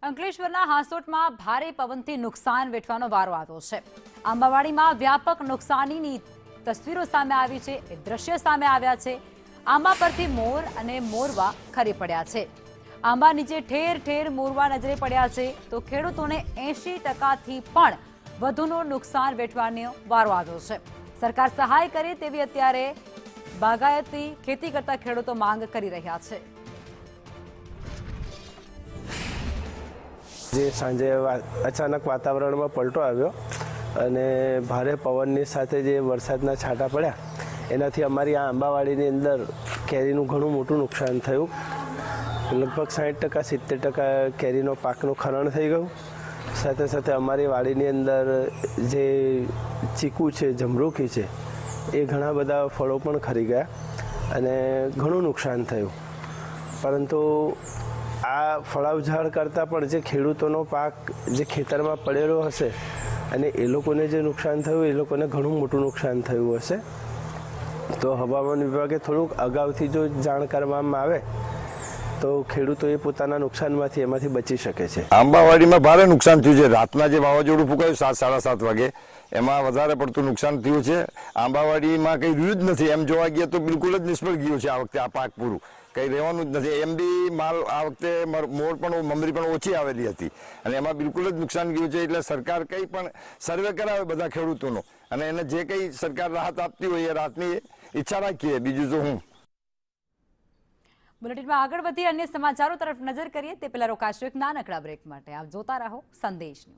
અંકલેશ્વરના હાંસોટમાં ભારે પવનથી નુકસાન વેઠવાનો વારો આવ્યો છે। આંબાવાડીમાં વ્યાપક નુકસાનીની તસવીરો સામે આવી છે, એ દ્રશ્ય સામે આવ્યા છે। આંબા પરથી મોર અને મોરવા ખરી પડ્યા છે। આંબા નીચે ઠેર ઠેર મોરવા નજરે પડ્યા છે, તો ખેડૂતોને 80%થી પણ વધુનું નુકસાન વેઠવાનો વારો આવ્યો છે। સરકાર સહાય કરે તેવી અત્યારે બાગાયતી ખેતી કરતા ખેડૂતો માંગ કરી રહ્યા છે। જે સાંજે અચાનક વાતાવરણમાં પલટો આવ્યો અને ભારે પવનની સાથે જે વરસાદના છાંટા પડ્યા એનાથી અમારી આ આંબાવાડીની અંદર કેરીનું ઘણું મોટું નુકસાન થયું। લગભગ 60% 70% કેરીનો પાકનું ખરણ થઈ ગયું। સાથે સાથે અમારી વાડીની અંદર જે ચીકુ છે, જમરૂખી છે, એ ઘણા બધા ફળો પણ ખરી ગયા અને ઘણું નુકસાન થયું। પરંતુ આ ફળાવ ઝાડ કરતાં પણ જે ખેડૂતોનો પાક જે ખેતરમાં પડેલો હશે અને એ લોકોને જે નુકસાન થયું એ લોકોને ઘણું મોટું નુકસાન થયું હશે। તો હવામાન વિભાગે થોડુંક અગાઉથી જો જાણ કરવામાં આવે તો ખેડૂતોએ પોતાના નુકસાનમાંથી એમાંથી બચી શકે છે। આંબાવાડીમાં ભારે નુકસાન થયું છે। રાતના જે વાવાઝોડું ફૂંકાયું 7 સાડા 7 વાગે એમાં વધારે પડતું નુકસાન થયું છે। આંબાવાડીમાં કંઈ રહ્યું જ નથી, એમ જોવા ગયા તો બિલકુલ જ નિષ્ફળ ગયું છે। આ વખતે આ પાક પૂરું કંઈ રહેવાનું જ નથી। એમ બી માલ આ વખતે મોર પણ મમરી પણ ઓછી આવેલી હતી અને એમાં બિલકુલ જ નુકસાન ગયું છે। એટલે સરકાર કંઈ પણ સર્વે કરાવે બધા ખેડૂતોનો અને એને જે કંઈ સરકાર રાહત આપતી હોય એ રાહતની ઈચ્છા રાખીએ, બીજું તો હું। બુલેટિનમાં આગળ વધી અન્ય સમાચારો તરફ નજર કરીએ તે પહેલા રોકાશું એક નાનકડા બ્રેક માટે। આપ જોતા રહો સંદેશ ન્યૂઝ।